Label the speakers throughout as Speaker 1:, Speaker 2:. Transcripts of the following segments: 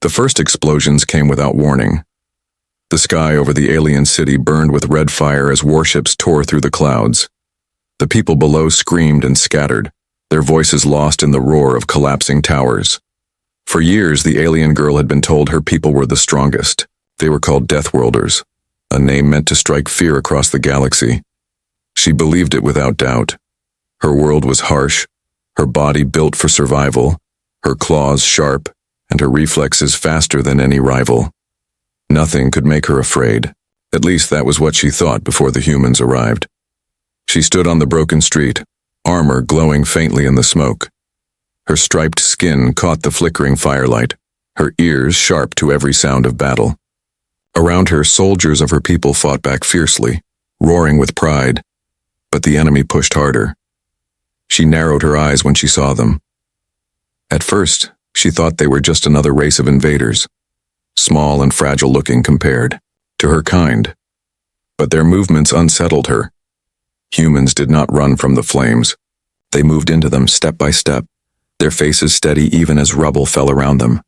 Speaker 1: The first explosions came without warning. The sky over the alien city burned with red fire as warships tore through the clouds. The people below screamed and scattered, their voices lost in the roar of collapsing towers. For years, the alien girl had been told her people were the strongest. They were called Deathworlders, a name meant to strike fear across the galaxy. She believed it without doubt. Her world was harsh, her body built for survival, her claws sharp, and her reflexes faster than any rival. Nothing could make her afraid. At least that was what she thought before the humans arrived. She stood on the broken street, armor glowing faintly in the smoke. Her striped skin caught the flickering firelight, her ears sharp to every sound of battle. Around her, soldiers of her people fought back fiercely, roaring with pride, but the enemy pushed harder. She narrowed her eyes when she saw them. At first, she thought they were just another race of invaders, small and fragile-looking compared to her kind. But their movements unsettled her. Humans did not run from the flames. They moved into them step by step, their faces steady even as rubble fell around them.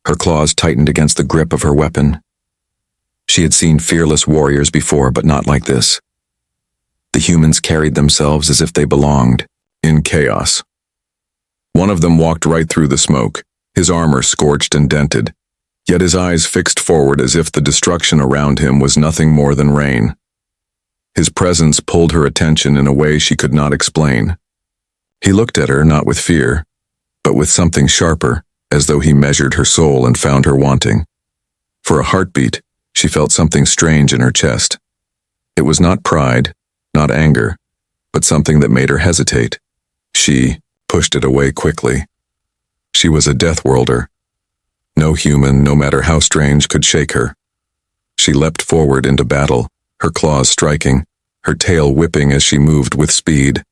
Speaker 1: Her claws tightened against the grip of her weapon. She had seen fearless warriors before, but not like this. The humans carried themselves as if they belonged, in chaos. One of them walked right through the smoke, his armor scorched and dented, yet his eyes fixed forward as if the destruction around him was nothing more than rain. His presence pulled her attention in a way she could not explain. He looked at her not with fear, but with something sharper, as though he measured her soul and found her wanting. For a heartbeat, she felt something strange in her chest. It was not pride, not anger, but something that made her hesitate. She pushed it away quickly. She was a Deathworlder. No human, no matter how strange, could shake her. She leapt forward into battle, her claws striking, her tail whipping as she moved with speed.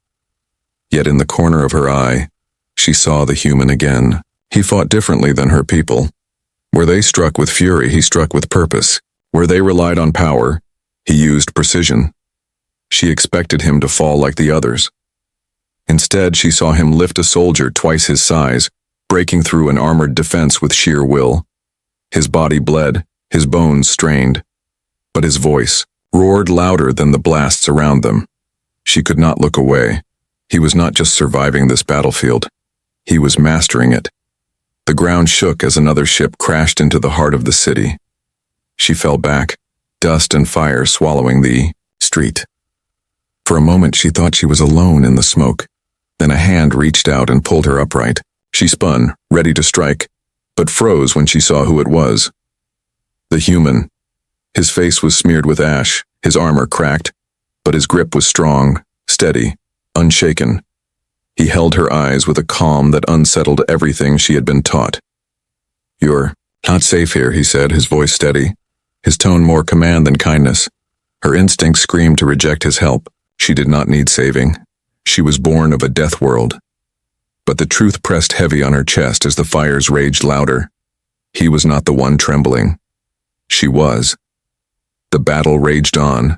Speaker 1: Yet in the corner of her eye, she saw the human again. He fought differently than her people. Where they struck with fury, he struck with purpose. Where they relied on power, he used precision. She expected him to fall like the others. Instead, she saw him lift a soldier twice his size, breaking through an armored defense with sheer will. His body bled, his bones strained, but his voice roared louder than the blasts around them. She could not look away. He was not just surviving this battlefield. He was mastering it. The ground shook as another ship crashed into the heart of the city. She fell back, dust and fire swallowing the street. For a moment she thought she was alone in the smoke. Then a hand reached out and pulled her upright. She spun, ready to strike, but froze when she saw who it was. The human. His face was smeared with ash, his armor cracked, but his grip was strong, steady, unshaken. He held her eyes with a calm that unsettled everything she had been taught. "You're not safe here," he said, his voice steady, his tone more command than kindness. Her instinct screamed to reject his help. She did not need saving. She was born of a death world. But the truth pressed heavy on her chest as the fires raged louder. He was not the one trembling. She was. The battle raged on,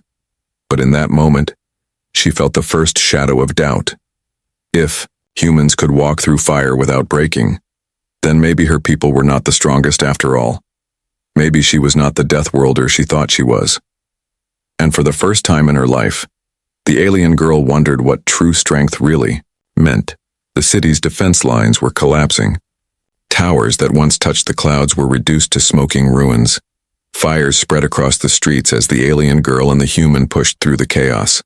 Speaker 1: but in that moment, she felt the first shadow of doubt. If humans could walk through fire without breaking, then maybe her people were not the strongest after all. Maybe she was not the Deathworlder she thought she was. And for the first time in her life, the alien girl wondered what true strength really meant. The city's defense lines were collapsing. Towers that once touched the clouds were reduced to smoking ruins. Fires spread across the streets as the alien girl and the human pushed through the chaos.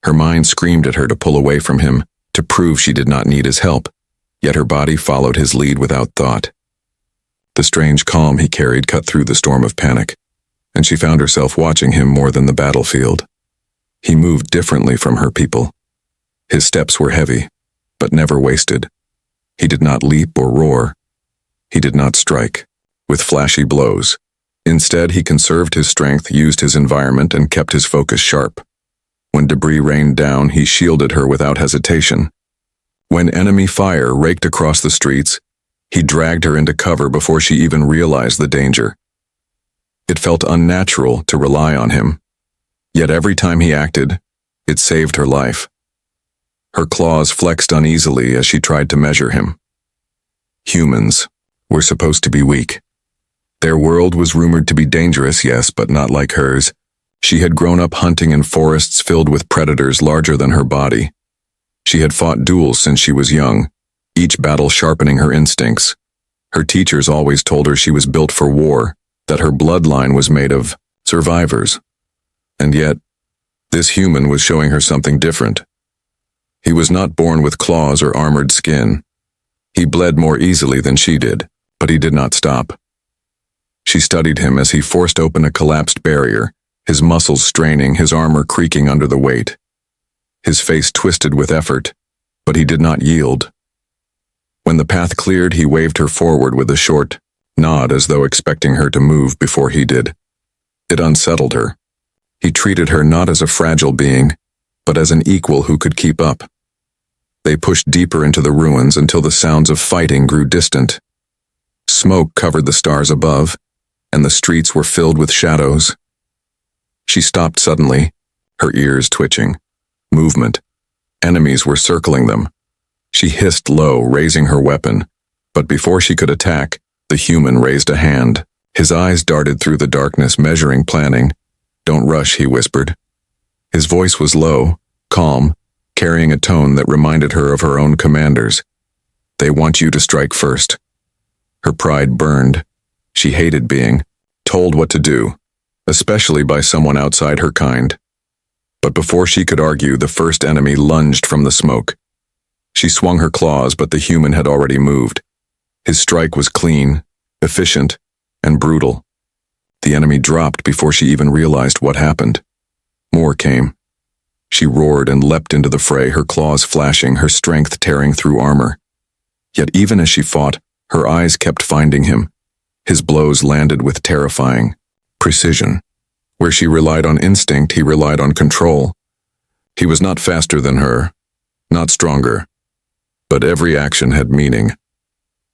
Speaker 1: Her mind screamed at her to pull away from him, to prove she did not need his help, yet her body followed his lead without thought. The strange calm he carried cut through the storm of panic, and she found herself watching him more than the battlefield. He moved differently from her people. His steps were heavy, but never wasted. He did not leap or roar. He did not strike with flashy blows. Instead, he conserved his strength, used his environment, and kept his focus sharp. When debris rained down, he shielded her without hesitation. When enemy fire raked across the streets, he dragged her into cover before she even realized the danger. It felt unnatural to rely on him, yet every time he acted, it saved her life. Her claws flexed uneasily as she tried to measure him. Humans were supposed to be weak. Their world was rumored to be dangerous, yes, but not like hers. She had grown up hunting in forests filled with predators larger than her body. She had fought duels since she was young, each battle sharpening her instincts. Her teachers always told her she was built for war, that her bloodline was made of survivors. And yet, this human was showing her something different. He was not born with claws or armored skin. He bled more easily than she did, but he did not stop. She studied him as he forced open a collapsed barrier, his muscles straining, his armor creaking under the weight. His face twisted with effort, but he did not yield. When the path cleared, he waved her forward with a short nod as though expecting her to move before he did. It unsettled her. He treated her not as a fragile being, but as an equal who could keep up. They pushed deeper into the ruins until the sounds of fighting grew distant. Smoke covered the stars above, and the streets were filled with shadows. She stopped suddenly, her ears twitching. Movement. Enemies were circling them. She hissed low, raising her weapon, but before she could attack, the human raised a hand. His eyes darted through the darkness, measuring, planning. "Don't rush," he whispered. His voice was low, calm, carrying a tone that reminded her of her own commanders. "They want you to strike first." Her pride burned. She hated being told what to do, especially by someone outside her kind. But before she could argue, the first enemy lunged from the smoke. She swung her claws, but the human had already moved. His strike was clean, efficient, and brutal. The enemy dropped before she even realized what happened. More came. She roared and leapt into the fray, her claws flashing, her strength tearing through armor. Yet even as she fought, her eyes kept finding him. His blows landed with terrifying precision. Where she relied on instinct, he relied on control. He was not faster than her, not stronger, but every action had meaning.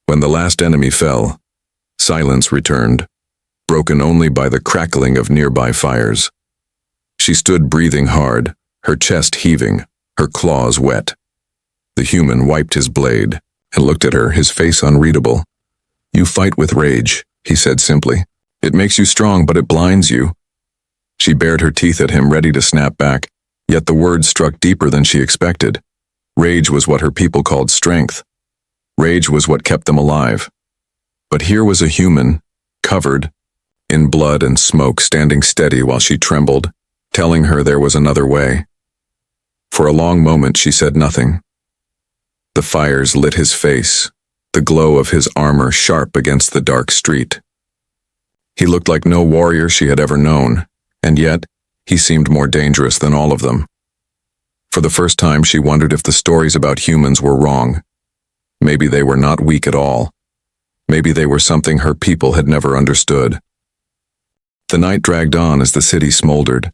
Speaker 1: When the last enemy fell, silence returned, broken only by the crackling of nearby fires. She stood breathing hard, her chest heaving, her claws wet. The human wiped his blade and looked at her, his face unreadable. "You fight with rage," he said simply. "It makes you strong, but it blinds you." She bared her teeth at him, ready to snap back, yet the words struck deeper than she expected. Rage was what her people called strength. Rage was what kept them alive. But here was a human, covered in blood and smoke, standing steady while she trembled, telling her there was another way. For a long moment she said nothing. The fires lit his face, the glow of his armor sharp against the dark street. He looked like no warrior she had ever known, and yet he seemed more dangerous than all of them. For the first time she wondered if the stories about humans were wrong. Maybe they were not weak at all. Maybe they were something her people had never understood. The night dragged on as the city smoldered.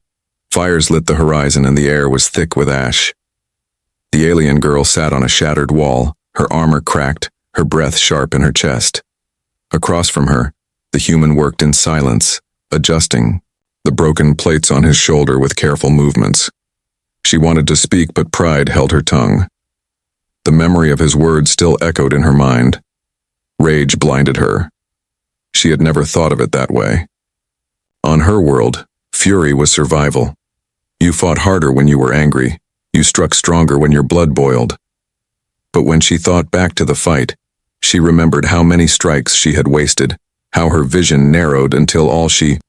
Speaker 1: Fires lit the horizon and the air was thick with ash. The alien girl sat on a shattered wall, her armor cracked, her breath sharp in her chest. Across from her, the human worked in silence, adjusting the broken plates on his shoulder with careful movements. She wanted to speak, but pride held her tongue. The memory of his words still echoed in her mind. Rage blinded her. She had never thought of it that way. On her world, fury was survival. You fought harder when you were angry. You struck stronger when your blood boiled. But when she thought back to the fight, she remembered how many strikes she had wasted, how her vision narrowed until all she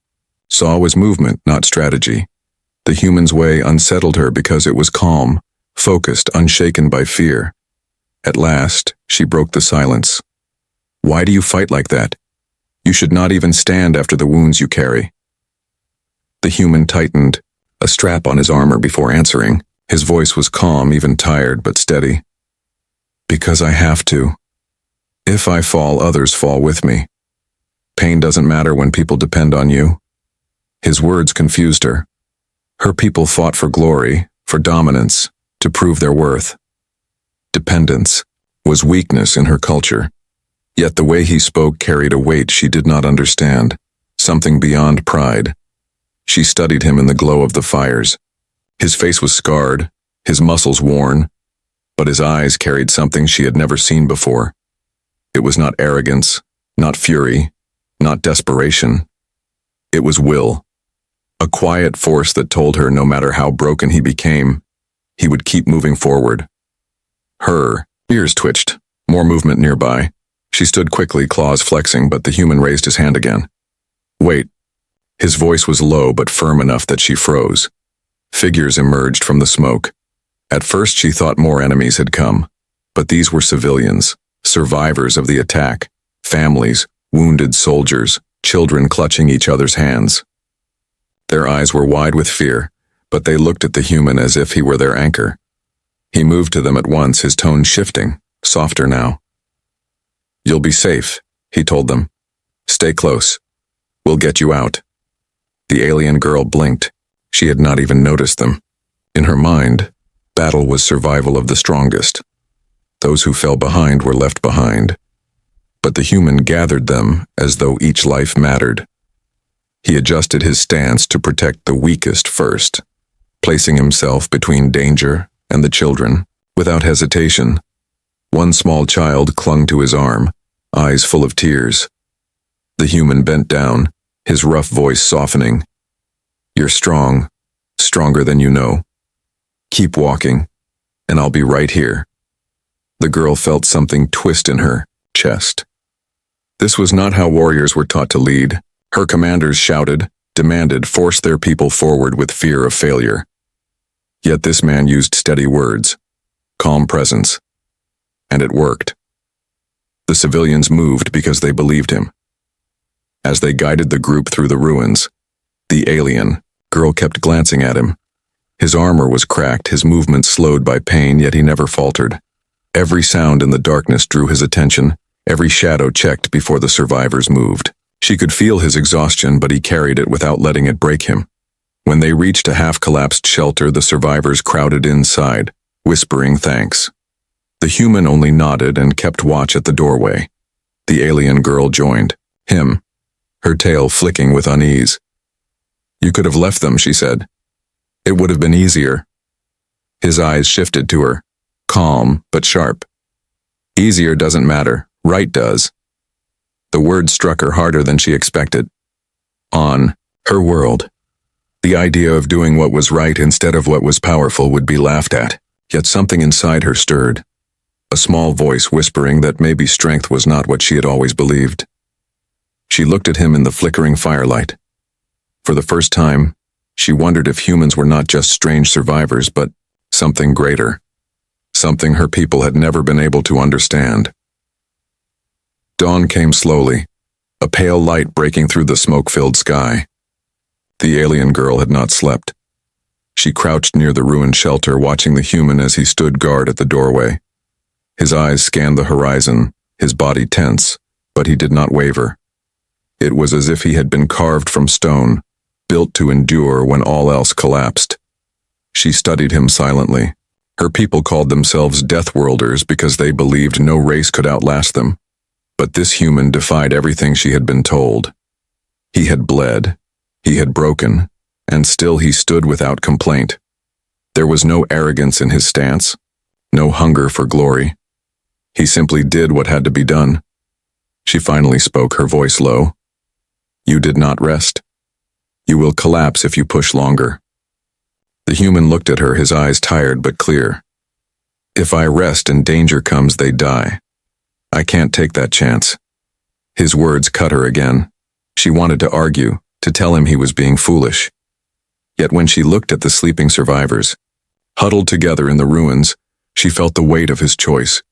Speaker 1: saw was movement, not strategy. The human's way unsettled her because it was calm, focused, unshaken by fear. At last, she broke the silence. "Why do you fight like that? You should not even stand after the wounds you carry." The human tightened a strap on his armor before answering. His voice was calm, even tired, but steady. "Because I have to. If I fall, others fall with me. Pain doesn't matter when people depend on you." His words confused her. Her people fought for glory, for dominance, to prove their worth. Dependence was weakness in her culture. Yet the way he spoke carried a weight she did not understand, something beyond pride. She studied him in the glow of the fires. His face was scarred, his muscles worn, but his eyes carried something she had never seen before. It was not arrogance, not fury. not desperation. It was will. A quiet force that told her no matter how broken he became, he would keep moving forward. Her ears twitched, more movement nearby. She stood quickly, claws flexing, but the human raised his hand again. Wait. His voice was low but firm enough that she froze. Figures emerged from the smoke. At first she thought more enemies had come, but these were civilians, survivors of the attack, families, wounded soldiers, children clutching each other's hands. Their eyes were wide with fear, but they looked at the human as if he were their anchor. He moved to them at once, his tone shifting, softer now. You'll be safe, he told them. Stay close. We'll get you out. The alien girl blinked. She had not even noticed them. In her mind, battle was survival of the strongest. Those who fell behind were left behind. But the human gathered them as though each life mattered. He adjusted his stance to protect the weakest first, placing himself between danger and the children, without hesitation. One small child clung to his arm, eyes full of tears. The human bent down, his rough voice softening. You're strong, stronger than you know. Keep walking, and I'll be right here. The girl felt something twist in her chest. This was not how warriors were taught to lead. Her commanders shouted, demanded, forced their people forward with fear of failure. Yet this man used steady words, calm presence. And it worked. The civilians moved because they believed him. As they guided the group through the ruins, the alien girl kept glancing at him. His armor was cracked, his movement slowed by pain, yet he never faltered. Every sound in the darkness drew his attention, every shadow checked before the survivors moved. She could feel his exhaustion, but he carried it without letting it break him. When they reached a half-collapsed shelter, the survivors crowded inside, whispering thanks. The human only nodded and kept watch at the doorway. The alien girl joined him, her tail flicking with unease. You could have left them, she said. It would have been easier. His eyes shifted to her, calm but sharp. Easier doesn't matter, right does. The word struck her harder than she expected. On her world, the idea of doing what was right instead of what was powerful would be laughed at, yet something inside her stirred. A small voice whispering that maybe strength was not what she had always believed. She looked at him in the flickering firelight. For the first time, she wondered if humans were not just strange survivors, but something greater. Something her people had never been able to understand. Dawn came slowly, a pale light breaking through the smoke-filled sky. The alien girl had not slept. She crouched near the ruined shelter, watching the human as he stood guard at the doorway. His eyes scanned the horizon, his body tense, but he did not waver. It was as if he had been carved from stone, built to endure when all else collapsed. She studied him silently. Her people called themselves Deathworlders because they believed no race could outlast them. But this human defied everything she had been told. He had bled, he had broken, and still he stood without complaint. There was no arrogance in his stance, no hunger for glory. He simply did what had to be done. She finally spoke, her voice low. You did not rest. You will collapse if you push longer. The human looked at her, his eyes tired but clear. If I rest and danger comes, they die. I can't take that chance. His words cut her again. She wanted to argue, to tell him he was being foolish. Yet when she looked at the sleeping survivors, huddled together in the ruins, she felt the weight of his choice.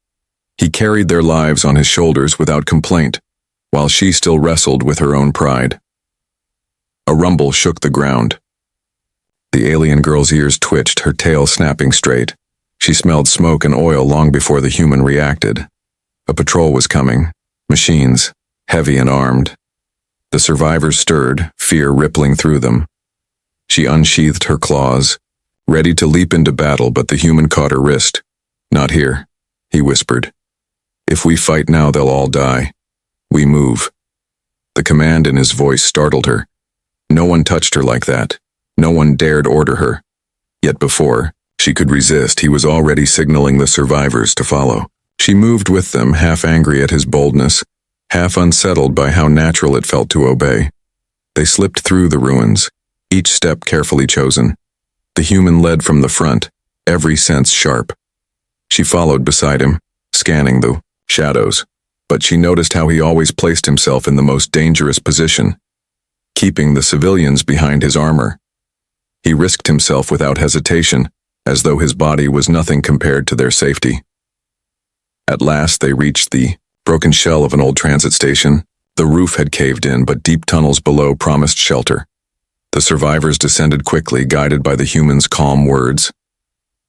Speaker 1: He carried their lives on his shoulders without complaint, while she still wrestled with her own pride. A rumble shook the ground. The alien girl's ears twitched, her tail snapping straight. She smelled smoke and oil long before the human reacted. A patrol was coming, machines, heavy and armed. The survivors stirred, fear rippling through them. She unsheathed her claws, ready to leap into battle, but the human caught her wrist. Not here, he whispered. If we fight now, they'll all die. We move. The command in his voice startled her. No one touched her like that. No one dared order her. Yet before she could resist, he was already signaling the survivors to follow. She moved with them, half angry at his boldness, half unsettled by how natural it felt to obey. They slipped through the ruins, each step carefully chosen. The human led from the front, every sense sharp. She followed beside him, scanning the shadows, but she noticed how he always placed himself in the most dangerous position, keeping the civilians behind his armor. He risked himself without hesitation, as though his body was nothing compared to their safety. At last they reached the broken shell of an old transit station. The roof had caved in, but deep tunnels below promised shelter. The survivors descended quickly, guided by the human's calm words.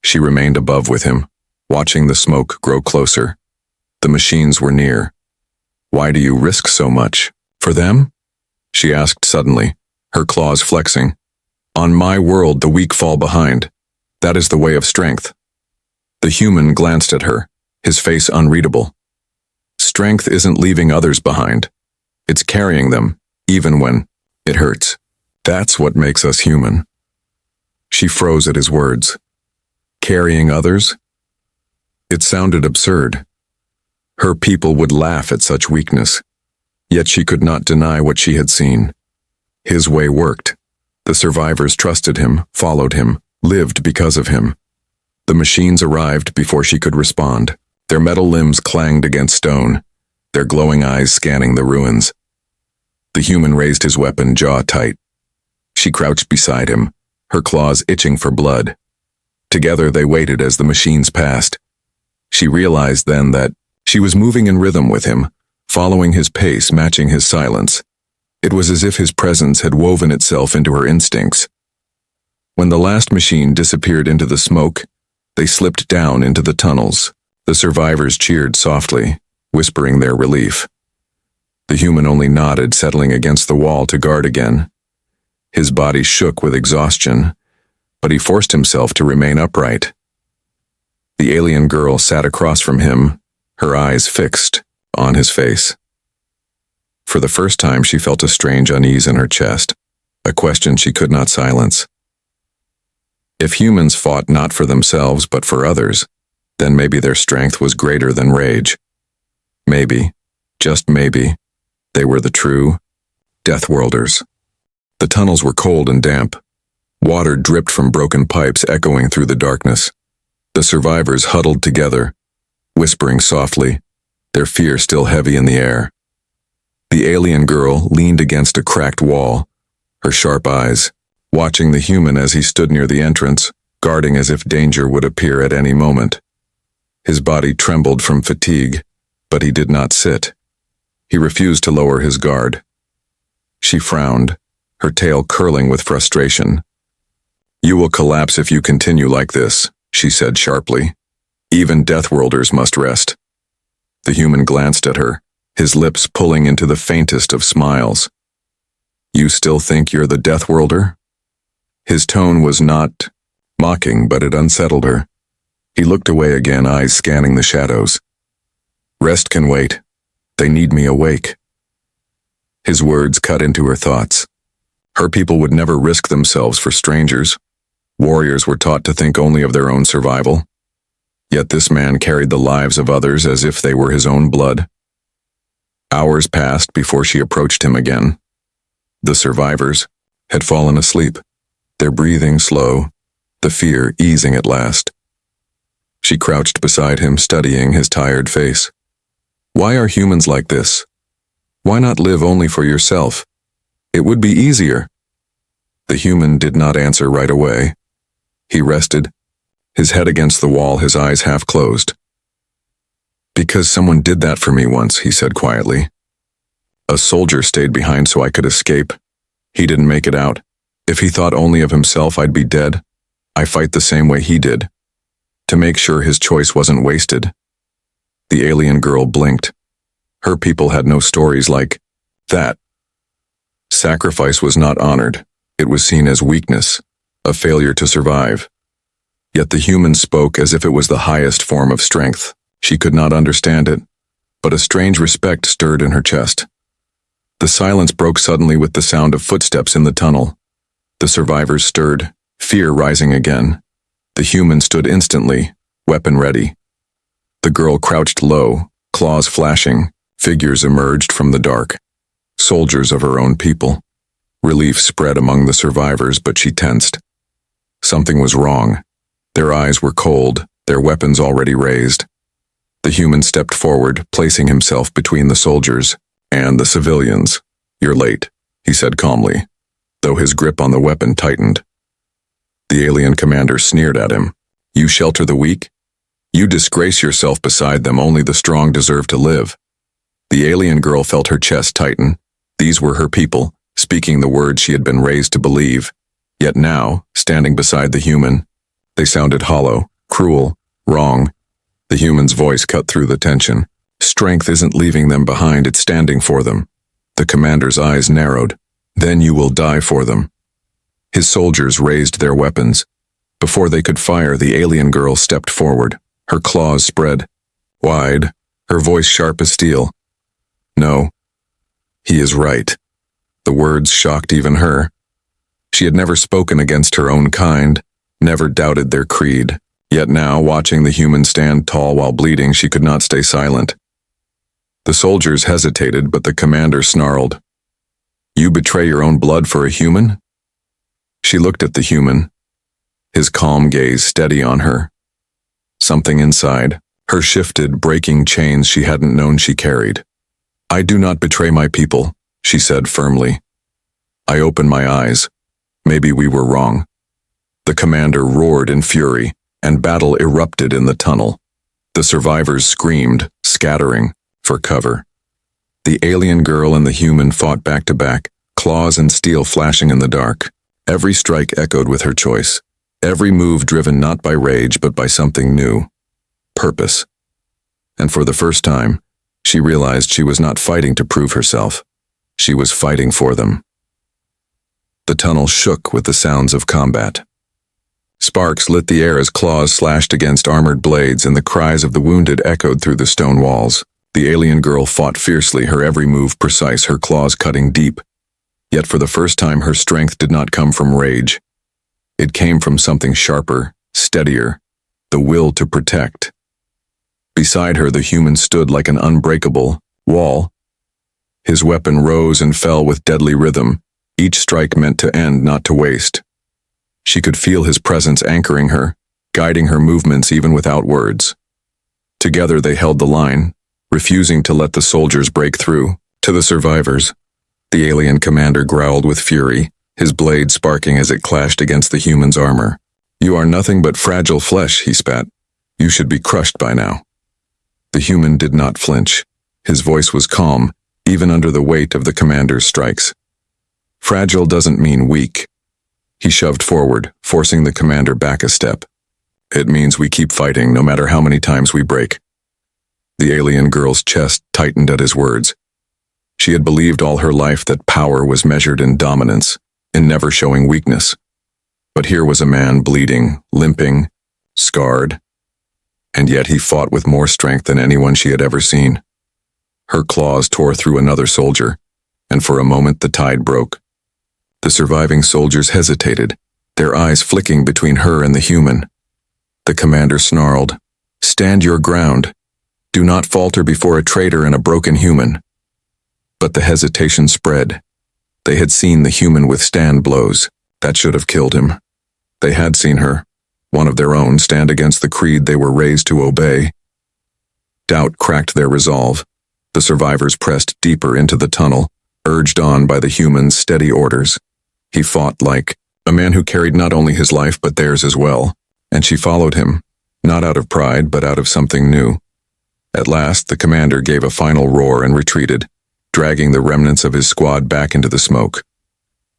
Speaker 1: She remained above with him, watching the smoke grow closer. The machines were near. "Why do you risk so much? For them?" she asked suddenly, her claws flexing. "On my world, the weak fall behind. That is the way of strength." The human glanced at her, his face unreadable. Strength isn't leaving others behind. It's carrying them, even when it hurts. That's what makes us human. She froze at his words. Carrying others? It sounded absurd. Her people would laugh at such weakness, yet she could not deny what she had seen. His way worked. The survivors trusted him, followed him, lived because of him. The machines arrived before she could respond. Their metal limbs clanged against stone, their glowing eyes scanning the ruins. The human raised his weapon, jaw tight. She crouched beside him, her claws itching for blood. Together they waited as the machines passed. She realized then that she was moving in rhythm with him, following his pace, matching his silence. It was as if his presence had woven itself into her instincts. When the last machine disappeared into the smoke, they slipped down into the tunnels. The survivors cheered softly, whispering their relief. The human only nodded, settling against the wall to guard again. His body shook with exhaustion, but he forced himself to remain upright. The alien girl sat across from him, her eyes fixed on his face. For the first time, she felt a strange unease in her chest, a question she could not silence. If humans fought not for themselves but for others, then maybe their strength was greater than rage. Maybe, just maybe, they were the true Deathworlders. The tunnels were cold and damp. Water dripped from broken pipes echoing through the darkness. The survivors huddled together, whispering softly, their fear still heavy in the air. The alien girl leaned against a cracked wall, her sharp eyes, watching the human as he stood near the entrance, guarding as if danger would appear at any moment. His body trembled from fatigue, but he did not sit. He refused to lower his guard. She frowned, her tail curling with frustration. "You will collapse if you continue like this," she said sharply. "Even Deathworlders must rest." The human glanced at her, his lips pulling into the faintest of smiles. "You still think you're the Deathworlder?" His tone was not mocking, but it unsettled her. He looked away again, eyes scanning the shadows. "Rest can wait. They need me awake." His words cut into her thoughts. Her people would never risk themselves for strangers. Warriors were taught to think only of their own survival. Yet this man carried the lives of others as if they were his own blood. Hours passed before she approached him again. The survivors had fallen asleep, their breathing slow, the fear easing at last. She crouched beside him, studying his tired face. "Why are humans like this? Why not live only for yourself? It would be easier." The human did not answer right away. He rested, his head against the wall, his eyes half closed. "Because someone did that for me once," he said quietly. "A soldier stayed behind so I could escape. He didn't make it out. If he thought only of himself, I'd be dead. I fight the same way he did, to make sure his choice wasn't wasted." The alien girl blinked. Her people had no stories like that. Sacrifice was not honored. It was seen as weakness, a failure to survive. Yet the human spoke as if it was the highest form of strength. She could not understand it, but a strange respect stirred in her chest. The silence broke suddenly with the sound of footsteps in the tunnel. The survivors stirred, fear rising again. The human stood instantly, weapon ready. The girl crouched low, claws flashing, Figures emerged from the dark, soldiers of her own people. Relief spread among the survivors, but she tensed. Something was wrong. Their eyes were cold, their weapons already raised. The human stepped forward, placing himself between the soldiers and the civilians. "You're late," he said calmly, though his grip on the weapon tightened. The alien commander sneered at him. "You shelter the weak? You disgrace yourself beside them. Only the strong deserve to live." The alien girl felt her chest tighten. These were her people, speaking the words she had been raised to believe. Yet now, standing beside the human, they sounded hollow, cruel, wrong. The human's voice cut through the tension. Strength isn't leaving them behind, it's standing for them. The commander's eyes narrowed. "Then you will die for them." His soldiers raised their weapons. Before they could fire, the alien girl stepped forward, her claws spread wide, her voice sharp as steel. "No, he is right." The words shocked even her. She had never spoken against her own kind, never doubted their creed. Yet now, watching the human stand tall while bleeding, she could not stay silent. The soldiers hesitated, but the commander snarled, "You betray your own blood for a human?" She looked at the human, his calm gaze steady on her. Something inside her shifted, breaking chains she hadn't known she carried. "I do not betray my people," she said firmly. "I opened my eyes. Maybe we were wrong." The commander roared in fury, and battle erupted in the tunnel. The survivors screamed, scattering for cover. The alien girl and the human fought back to back, claws and steel flashing in the dark. Every strike echoed with her choice, every move driven not by rage but by something new, purpose. And for the first time, she realized she was not fighting to prove herself. She was fighting for them. The tunnel shook with the sounds of combat. Sparks lit the air as claws slashed against armored blades, and the cries of the wounded echoed through the stone walls. The alien girl fought fiercely, her every move precise, her claws cutting deep. Yet for the first time, her strength did not come from rage. It came from something sharper, steadier, the will to protect. Beside her, the human stood like an unbreakable wall. His weapon rose and fell with deadly rhythm, each strike meant to end, not to waste. She could feel his presence anchoring her, guiding her movements even without words. Together they held the line, refusing to let the soldiers break through. To the survivors, the alien commander growled with fury, his blade sparking as it clashed against the human's armor. "You are nothing but fragile flesh," he spat. "You should be crushed by now." The human did not flinch. His voice was calm, even under the weight of the commander's strikes. "Fragile doesn't mean weak." He shoved forward, forcing the commander back a step. "It means we keep fighting, no matter how many times we break." The alien girl's chest tightened at his words. She had believed all her life that power was measured in dominance, in never showing weakness. But here was a man bleeding, limping, scarred, and yet he fought with more strength than anyone she had ever seen. Her claws tore through another soldier, and for a moment the tide broke. The surviving soldiers hesitated, their eyes flicking between her and the human. The commander snarled, "Stand your ground. Do not falter before a traitor and a broken human." But the hesitation spread. They had seen the human withstand blows. That should have killed him. They had seen her, one of their own, stand against the creed they were raised to obey. Doubt cracked their resolve. The survivors pressed deeper into the tunnel, urged on by the human's steady orders. He fought like a man who carried not only his life but theirs as well, and she followed him, not out of pride but out of something new. At last, the commander gave a final roar and retreated, dragging the remnants of his squad back into the smoke.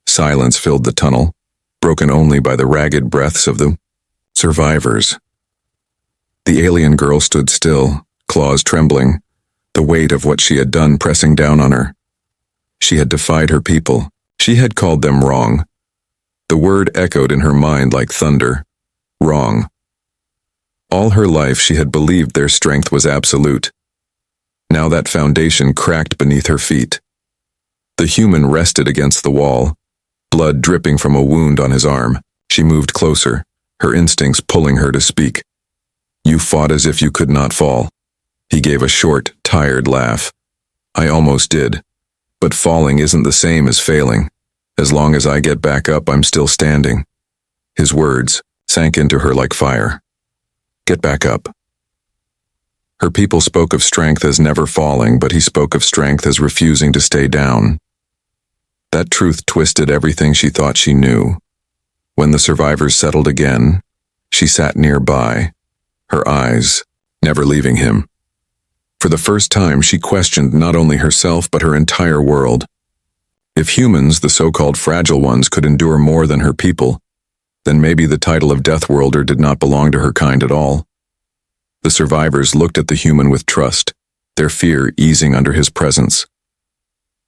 Speaker 1: Silence filled the tunnel, broken only by the ragged breaths of the survivors. The alien girl stood still, claws trembling, the weight of what she had done pressing down on her. She had defied her people. She had called them wrong. The word echoed in her mind like thunder. Wrong. All her life she had believed their strength was absolute. Now that foundation cracked beneath her feet. The human rested against the wall, blood dripping from a wound on his arm. She moved closer, her instincts pulling her to speak. "You fought as if you could not fall." He gave a short, tired laugh. I almost did. But falling isn't the same as failing. As long as I get back up, I'm still standing. His words sank into her like fire. Get back up. Her people spoke of strength as never falling, but he spoke of strength as refusing to stay down. That truth twisted everything she thought she knew. When the survivors settled again, she sat nearby, her eyes never leaving him. For the first time, she questioned not only herself but her entire world. If humans, the so-called fragile ones, could endure more than her people, then maybe the title of Deathworlder did not belong to her kind at all. The survivors looked at the human with trust, their fear easing under his presence.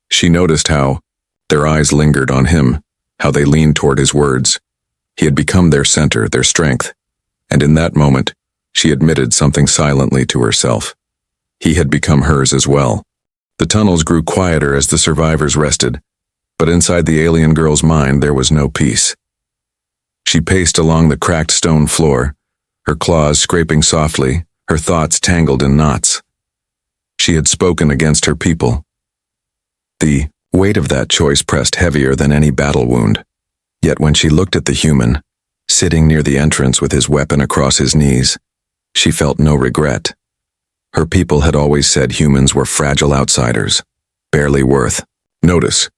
Speaker 1: She noticed how their eyes lingered on him, how they leaned toward his words. He had become their center, their strength, and in that moment, she admitted something silently to herself. He had become hers as well. The tunnels grew quieter as the survivors rested, but inside the alien girl's mind there was no peace. She paced along the cracked stone floor, her claws scraping softly, her thoughts tangled in knots. She had spoken against her people. The weight of that choice pressed heavier than any battle wound. Yet when she looked at the human, sitting near the entrance with his weapon across his knees, she felt no regret. Her people had always said humans were fragile outsiders, barely worth notice.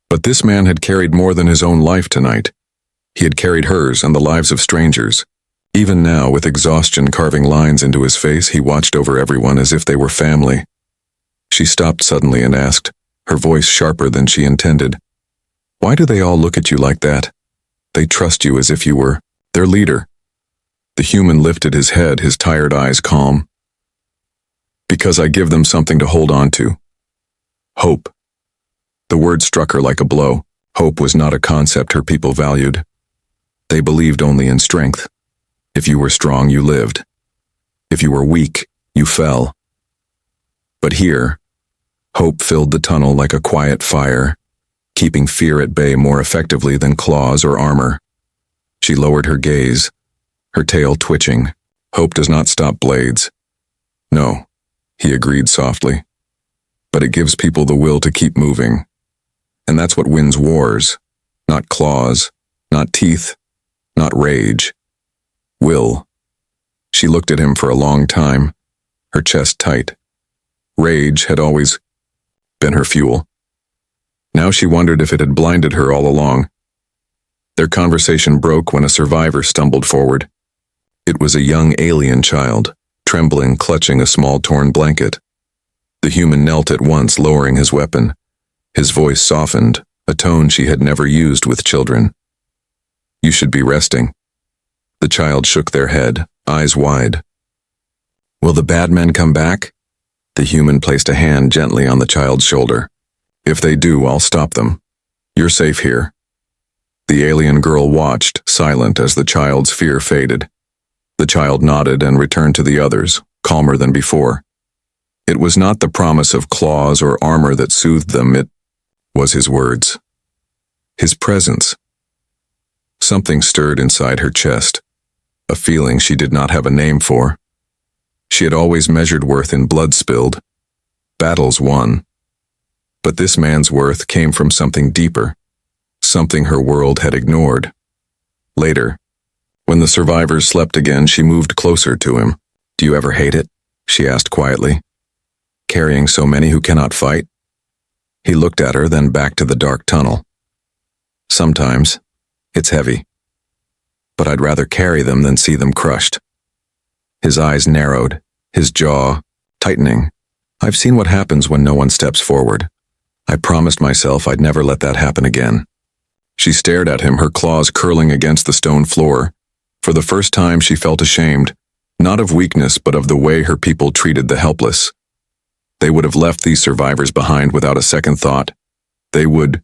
Speaker 1: But this man had carried more than his own life tonight. He had carried hers and the lives of strangers. Even now, with exhaustion carving lines into his face, he watched over everyone as if they were family. She stopped suddenly and asked, her voice sharper than she intended, "Why do they all look at you like that? They trust you as if you were their leader." The human lifted his head, his tired eyes calm. "Because I give them something to hold on to. Hope." The word struck her like a blow. Hope was not a concept her people valued. They believed only in strength. If you were strong, you lived. If you were weak, you fell. But here, hope filled the tunnel like a quiet fire, keeping fear at bay more effectively than claws or armor. She lowered her gaze, her tail twitching. Hope does not stop blades. No, he agreed softly. But it gives people the will to keep moving. And that's what wins wars. Not claws, not teeth, not rage. Will. She looked at him for a long time, her chest tight. Rage had always been her fuel. Now she wondered if it had blinded her all along. Their conversation broke when a survivor stumbled forward. It was a young alien child, trembling, clutching a small torn blanket. The human knelt at once, lowering his weapon. His voice softened, a tone she had never used with children. "You should be resting." The child shook their head, eyes wide. "Will the bad men come back?" The human placed a hand gently on the child's shoulder. "If they do, I'll stop them. You're safe here." The alien girl watched, silent as the child's fear faded. The child nodded and returned to the others, calmer than before. It was not the promise of claws or armor that soothed them, it was his words. His presence. Something stirred inside her chest, a feeling she did not have a name for. She had always measured worth in blood spilled, battles won. But this man's worth came from something deeper, something her world had ignored. Later, when the survivors slept again, she moved closer to him. "Do you ever hate it?" she asked quietly. "Carrying so many who cannot fight?" He looked at her, then back to the dark tunnel. "Sometimes. It's heavy. But I'd rather carry them than see them crushed." His eyes narrowed, his jaw tightening. "I've seen what happens when no one steps forward. I promised myself I'd never let that happen again." She stared at him, her claws curling against the stone floor. For the first time she felt ashamed, not of weakness but of the way her people treated the helpless. They would have left these survivors behind without a second thought. They would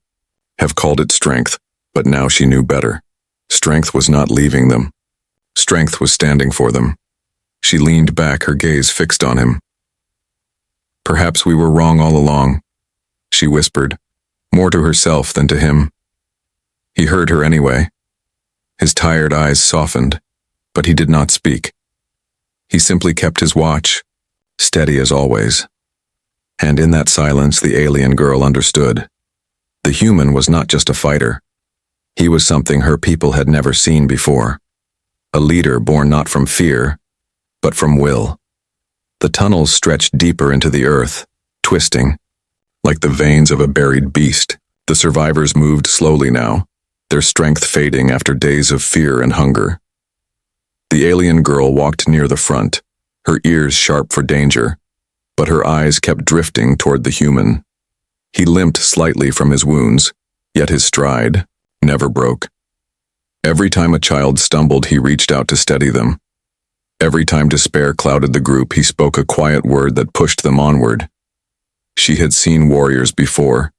Speaker 1: have called it strength, but now she knew better. Strength was not leaving them. Strength was standing for them. She leaned back, her gaze fixed on him. "Perhaps we were wrong all along," she whispered, more to herself than to him. He heard her anyway. His tired eyes softened, but he did not speak. He simply kept his watch, steady as always. And in that silence, the alien girl understood. The human was not just a fighter. He was something her people had never seen before. A leader born not from fear, but from will. The tunnels stretched deeper into the earth, twisting, like the veins of a buried beast. The survivors moved slowly now, their strength fading after days of fear and hunger. The alien girl walked near the front, her ears sharp for danger, but her eyes kept drifting toward the human. He limped slightly from his wounds, yet his stride never broke. Every time a child stumbled, he reached out to steady them. Every time despair clouded the group, he spoke a quiet word that pushed them onward. She had seen warriors before,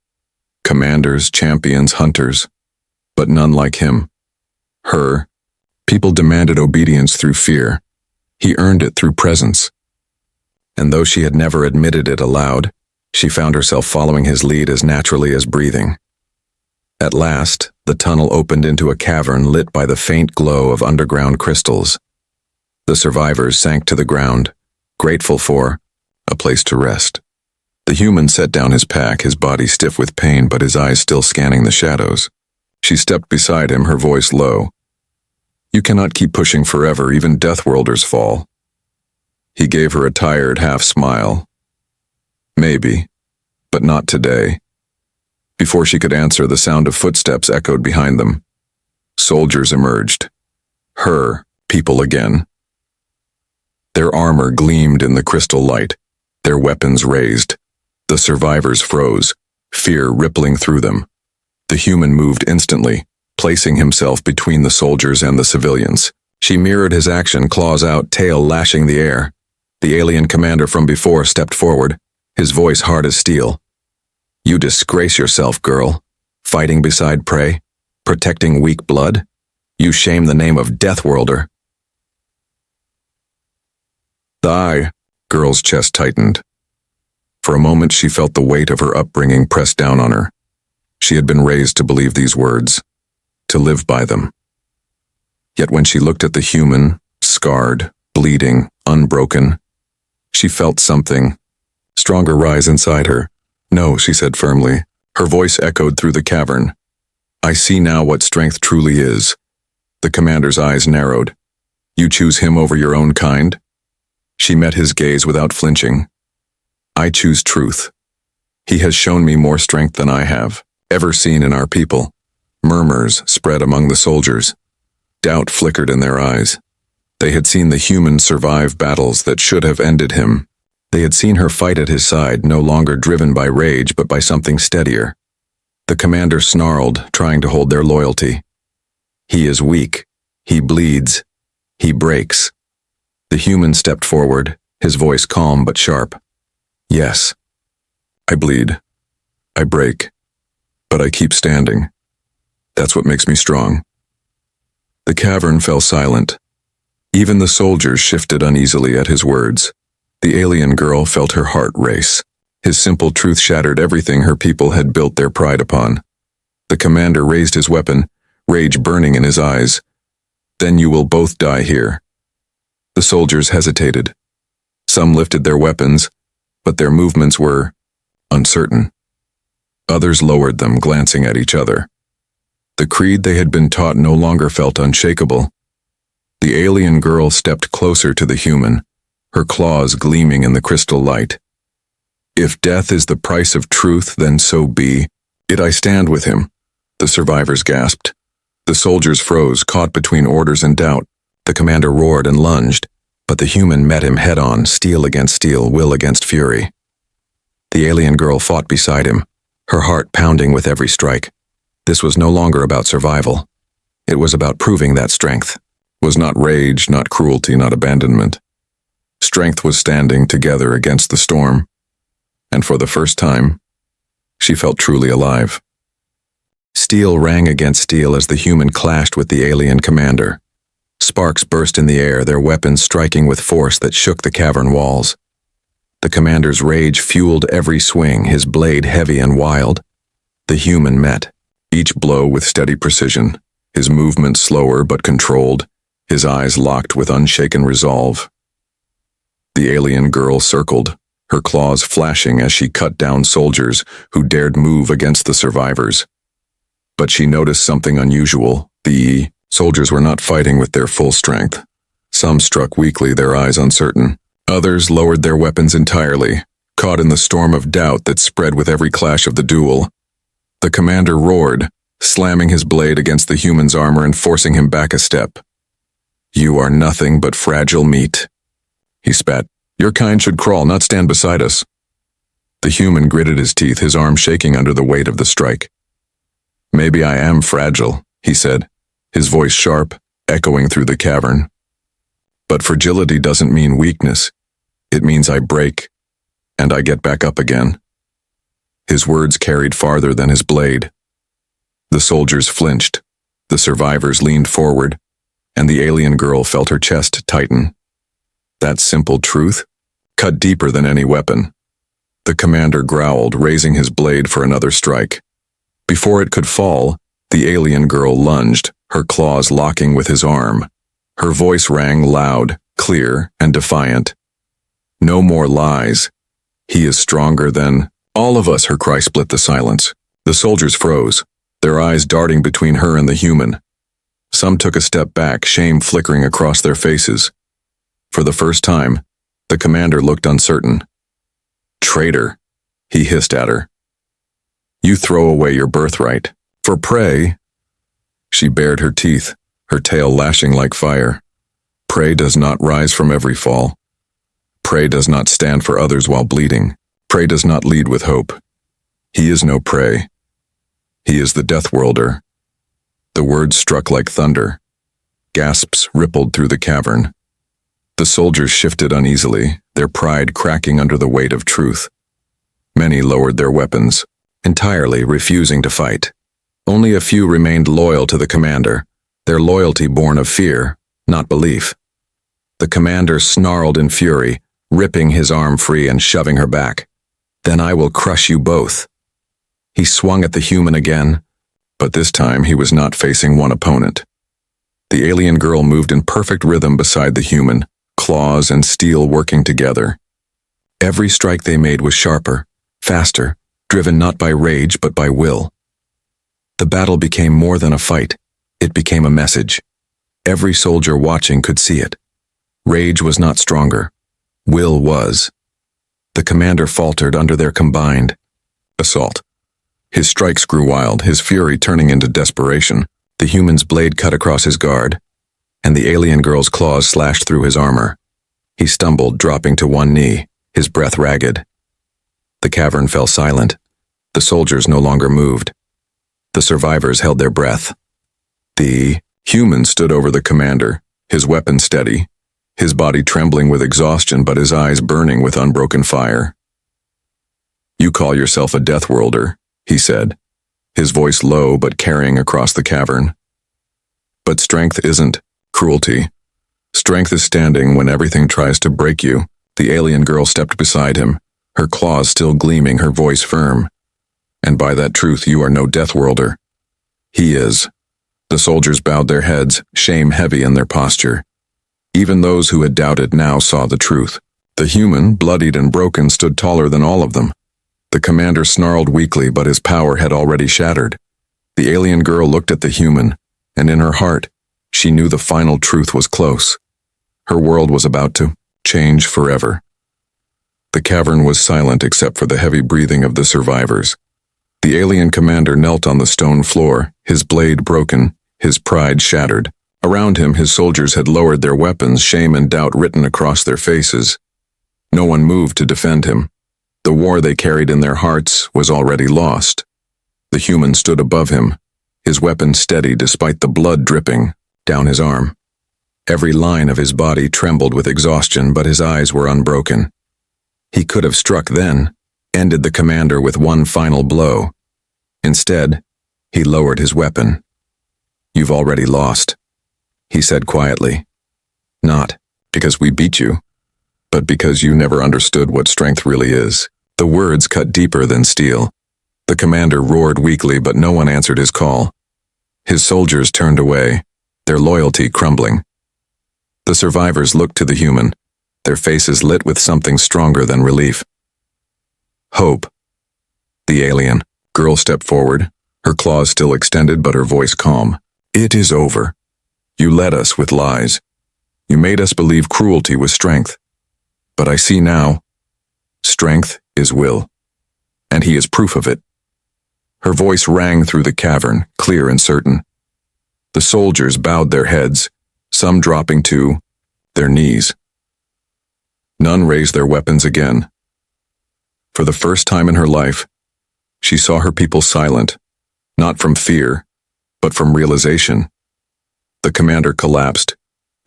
Speaker 1: commanders, champions, hunters, but none like him. People demanded obedience through fear. He earned it through presence. And though she had never admitted it aloud, she found herself following his lead as naturally as breathing. At last, the tunnel opened into a cavern lit by the faint glow of underground crystals. The survivors sank to the ground, grateful for a place to rest. The human set down his pack, his body stiff with pain but his eyes still scanning the shadows. She stepped beside him, her voice low. "You cannot keep pushing forever, even Deathworlders fall." He gave her a tired half smile. "Maybe, but not today." Before she could answer, the sound of footsteps echoed behind them. Soldiers emerged. Her people again. Their armor gleamed in the crystal light, their weapons raised. The survivors froze, fear rippling through them. The human moved instantly, placing himself between the soldiers and the civilians. She mirrored his action, claws out, tail lashing the air. The alien commander from before stepped forward, his voice hard as steel. "You disgrace yourself, girl. Fighting beside prey, protecting weak blood. You shame the name of Deathworlder." The girl's chest tightened. For a moment she felt the weight of her upbringing press down on her. She had been raised to believe these words, to live by them. Yet when she looked at the human, scarred, bleeding, unbroken, she felt something stronger rise inside her. "No," she said firmly. Her voice echoed through the cavern. "I see now what strength truly is." The commander's eyes narrowed. "You choose him over your own kind?" She met his gaze without flinching. "I choose truth. He has shown me more strength than I have ever seen in our people." Murmurs spread among the soldiers. Doubt flickered in their eyes. They had seen the human survive battles that should have ended him. They had seen her fight at his side, no longer driven by rage but by something steadier. The commander snarled, trying to hold their loyalty. "He is weak. He bleeds. He breaks." The human stepped forward, his voice calm but sharp. "Yes, I bleed. I break. But I keep standing. That's what makes me strong." The cavern fell silent. Even the soldiers shifted uneasily at his words. The alien girl felt her heart race. His simple truth shattered everything her people had built their pride upon. The commander raised his weapon, rage burning in his eyes. "Then you will both die here." The soldiers hesitated. Some lifted their weapons, but their movements were uncertain. Others lowered them, glancing at each other. The creed they had been taught no longer felt unshakable. The alien girl stepped closer to the human, her claws gleaming in the crystal light. "If death is the price of truth, then so be it. I stand with him." The survivors gasped. The soldiers froze, caught between orders and doubt. The commander roared and lunged, but the human met him head-on, steel against steel, will against fury. The alien girl fought beside him, her heart pounding with every strike. This was no longer about survival. It was about proving that strength was not rage, not cruelty, not abandonment. Strength was standing together against the storm, and for the first time, she felt truly alive. Steel rang against steel as the human clashed with the alien commander. Sparks burst in the air, their weapons striking with force that shook the cavern walls. The commander's rage fueled every swing, his blade heavy and wild. The human met, each blow with steady precision, his movements slower but controlled, his eyes locked with unshaken resolve. The alien girl circled, her claws flashing as she cut down soldiers who dared move against the survivors. But she noticed something unusual. The soldiers were not fighting with their full strength. Some struck weakly, their eyes uncertain. Others lowered their weapons entirely, caught in the storm of doubt that spread with every clash of the duel. The commander roared, slamming his blade against the human's armor and forcing him back a step. "You are nothing but fragile meat," he spat. "Your kind should crawl, not stand beside us." The human gritted his teeth, his arm shaking under the weight of the strike. "Maybe I am fragile," he said, his voice sharp, echoing through the cavern. "But fragility doesn't mean weakness. It means I break, and I get back up again." His words carried farther than his blade. The soldiers flinched, the survivors leaned forward, and the alien girl felt her chest tighten. That simple truth cut deeper than any weapon. The commander growled, raising his blade for another strike. Before it could fall, the alien girl lunged, her claws locking with his arm. Her voice rang loud, clear, and defiant. "No more lies. He is stronger than all of us." Her cry split the silence. The soldiers froze, their eyes darting between her and the human. Some took a step back, shame flickering across their faces. For the first time, the commander looked uncertain. "Traitor," he hissed at her. "You throw away your birthright for prey." She bared her teeth, her tail lashing like fire. Prey does not rise from every fall. Prey does not stand for others while bleeding. Prey does not lead with hope. He is no prey. He is the Deathworlder. The words struck like thunder. Gasps rippled through the cavern. The soldiers shifted uneasily, their pride cracking under the weight of truth. Many lowered their weapons, entirely refusing to fight. Only a few remained loyal to the commander, their loyalty born of fear, not belief. The commander snarled in fury, ripping his arm free and shoving her back. "Then I will crush you both." He swung at the human again, but this time he was not facing one opponent. The alien girl moved in perfect rhythm beside the human, claws and steel working together. Every strike they made was sharper, faster, driven not by rage but by will. The battle became more than a fight. It became a message. Every soldier watching could see it. Rage was not stronger. Will was. The commander faltered under their combined assault. His strikes grew wild, his fury turning into desperation. The human's blade cut across his guard, and the alien girl's claws slashed through his armor. He stumbled, dropping to one knee, his breath ragged. The cavern fell silent. The soldiers no longer moved. The survivors held their breath. The human stood over the commander, his weapon steady, his body trembling with exhaustion but his eyes burning with unbroken fire. "You call yourself a Deathworlder," he said, his voice low but carrying across the cavern. "But strength isn't cruelty. Strength is standing when everything tries to break you." The alien girl stepped beside him, her claws still gleaming, her voice firm. "And by that truth you are no Deathworlder. He is." The soldiers bowed their heads, shame heavy in their posture. Even those who had doubted now saw the truth. The human, bloodied and broken, stood taller than all of them. The commander snarled weakly, but his power had already shattered. The alien girl looked at the human, and in her heart, she knew the final truth was close. Her world was about to change forever. The cavern was silent except for the heavy breathing of the survivors. The alien commander knelt on the stone floor, his blade broken, his pride shattered. Around him, his soldiers had lowered their weapons, shame and doubt written across their faces. No one moved to defend him. The war they carried in their hearts was already lost. The human stood above him, his weapon steady despite the blood dripping down his arm. Every line of his body trembled with exhaustion, but his eyes were unbroken. He could have struck then, ended the commander with one final blow. Instead, he lowered his weapon. "You've already lost," he said quietly. "Not because we beat you, but because you never understood what strength really is." The words cut deeper than steel. The commander roared weakly, but no one answered his call. His soldiers turned away, their loyalty crumbling. The survivors looked to the human, their faces lit with something stronger than relief. Hope. The alien girl stepped forward, her claws still extended but her voice calm. It is over. You led us with lies. You made us believe cruelty was strength. But I see now, strength is will. And he is proof of it. Her voice rang through the cavern, clear and certain. The soldiers bowed their heads, some dropping to their knees. None raised their weapons again. For the first time in her life, she saw her people silent, not from fear, but from realization. The commander collapsed,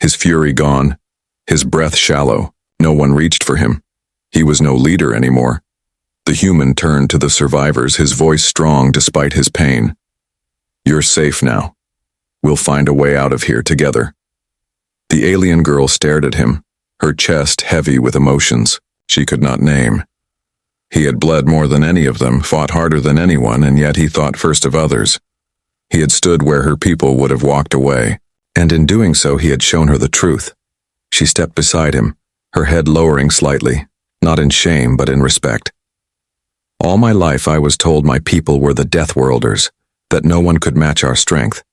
Speaker 1: his fury gone, his breath shallow. No one reached for him. He was no leader anymore. The human turned to the survivors, his voice strong despite his pain. You're safe now. We'll find a way out of here together. The alien girl stared at him, her chest heavy with emotions she could not name. He had bled more than any of them, fought harder than anyone, and yet he thought first of others. He had stood where her people would have walked away, and in doing so he had shown her the truth. She stepped beside him, her head lowering slightly, not in shame but in respect. All my life I was told my people were the Deathworlders, that no one could match our strength.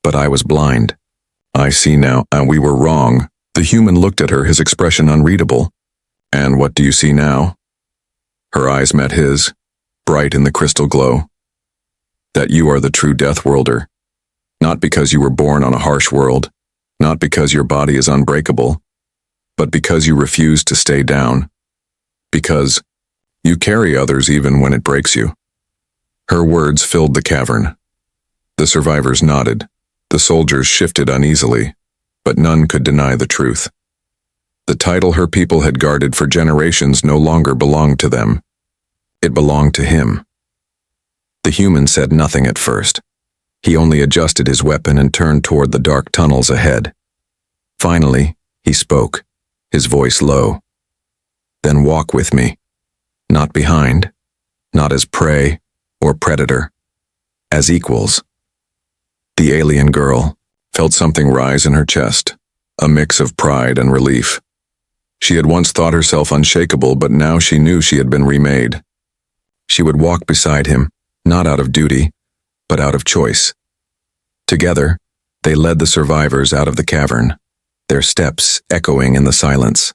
Speaker 1: But I was blind. I see now, and we were wrong. The human looked at her, his expression unreadable. And what do you see now? Her eyes met his, bright in the crystal glow. That you are the true Deathworlder. Not because you were born on a harsh world, not because your body is unbreakable, but because you refuse to stay down. Because you carry others even when it breaks you. Her words filled the cavern. The survivors nodded. The soldiers shifted uneasily, but none could deny the truth. The title her people had guarded for generations no longer belonged to them. It belonged to him. The human said nothing at first. He only adjusted his weapon and turned toward the dark tunnels ahead. Finally, he spoke, his voice low. Then walk with me. Not behind, not as prey or predator, as equals. The alien girl felt something rise in her chest, a mix of pride and relief. She had once thought herself unshakable, but now she knew she had been remade. She would walk beside him, not out of duty, but out of choice. Together, they led the survivors out of the cavern, their steps echoing in the silence.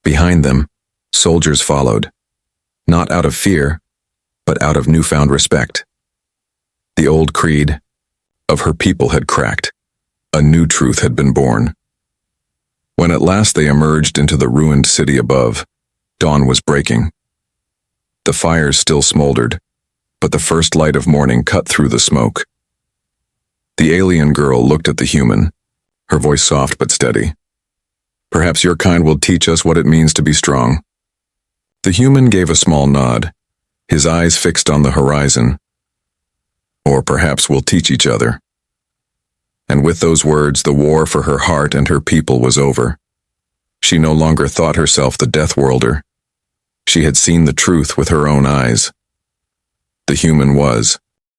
Speaker 1: Behind them, soldiers followed, not out of fear, but out of newfound respect. The old creed of her people had cracked. A new truth had been born. When at last they emerged into the ruined city above, dawn was breaking. The fires still smoldered, but the first light of morning cut through the smoke. The alien girl looked at the human, her voice soft but steady. Perhaps your kind will teach us what it means to be strong. The human gave a small nod, his eyes fixed on the horizon. Or perhaps we'll teach each other. And with those words, the war for her heart and her people was over. She no longer thought herself the Deathworlder. She had seen the truth with her own eyes. The human was,